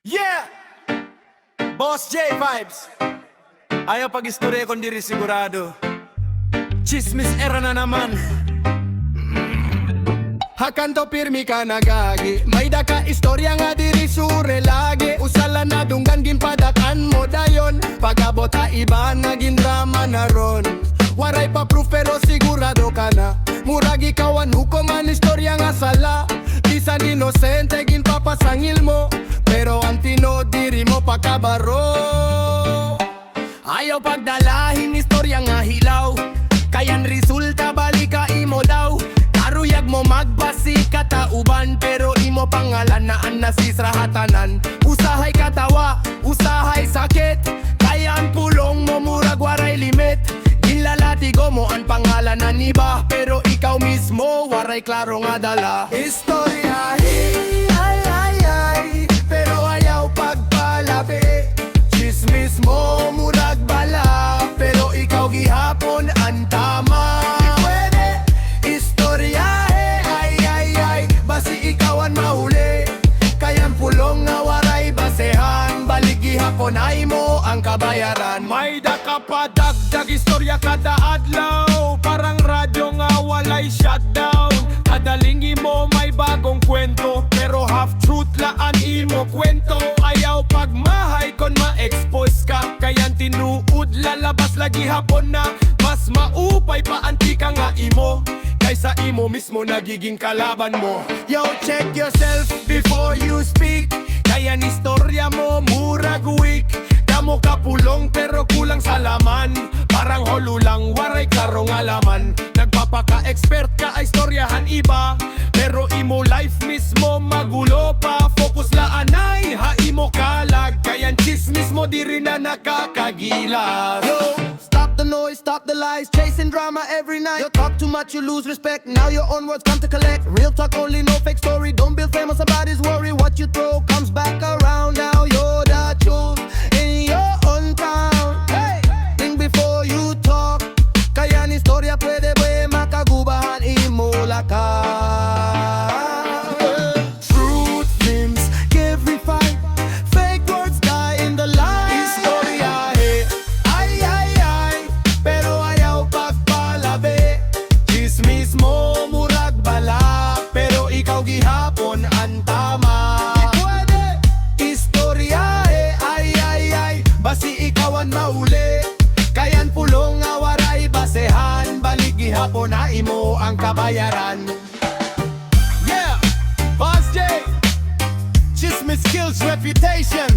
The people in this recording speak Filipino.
Yeah! Boss J vibes. Ayaw pag-istorya kung diri sigurado. Chismis era na naman. Hakanto pirmi ka nagagi, may daka istorya nga diri sure lagi. Usala na dunggan ginpadakan mo dayon, pagabota iba naging drama na ron. Waray pa proof pero sigurado ka na, murag ikaw ang hukuman istorya nga sala. Bisan inosente ginpapasangil mo, pero ang tinuod diri mo pakabaro. Ayaw pagdalahin istorya nga hilaw, kayan resulta balika imo daw. Karuyag mo magbasi katauban, pero imo pangalan na ang nasisrahatanan. Usahay katawa, usahay sakit, kaya ang pulong mo murag waray limit. Ginlalatigo mo ang pangalan na iba, pero ikaw mismo waray klaro nga dala. Istoryahe, ay ay ay, pero ayaw pagpalabi. Chismis mo murag bala, pero ikaw gihapon ang tama. Pwede, istoryahe, ay ay ay, basi ikaw ang mahuli. Kayang pulong nga waray basehan, balik gihapon ay mo ang kabayaran. May daka pa dagdag istorya kada adlaw, parang radyo nga walay shutdown. Kadalingi mo may bagong kwento, pero half truth laan imo kwento. Ayaw pagmahay kon ma-expose ka, kayan tinuod lalabas lagi hapon na. Mas maupay pa antika nga imo, kaysa imo mismo nagiging kalaban mo. Yo, check yourself before you speak. Kaya istorya mo murag weak, damo ka pulong pero kulang sa laman. Parang holulang waray klaro nga laman. Nagpapaka-expert ka ay istoryahan iba, pero imo life mismo magulo pa. Focus laan ay haimo kalag, kayan chismis mo diri na nakakagilas. Yo, stop the noise, stop the lies, chasing drama every night. You talk too much, you lose respect, now your own words come to collect. Real talk only, no fake story, don't build famous about his worry. What you throw comes back around, now you're the truth in your own town. Hey, think before you talk, kaya ni istorya pwede ba makagubahan imo lakas. Truth wins every fight, fake words die in the light. Istoryahe, ay ay ay, pero ayaw pagpalabi. Chismis mo murag bala, pero ikaw gihapon ang tama. Pwede, istoryahe, ay ay ay, basi ikaw ang mahuli. Kayan pulong nga waray basehan, balik gihapon na imo ang kabayaran. Yeah, Boss J, chismis kills reputation.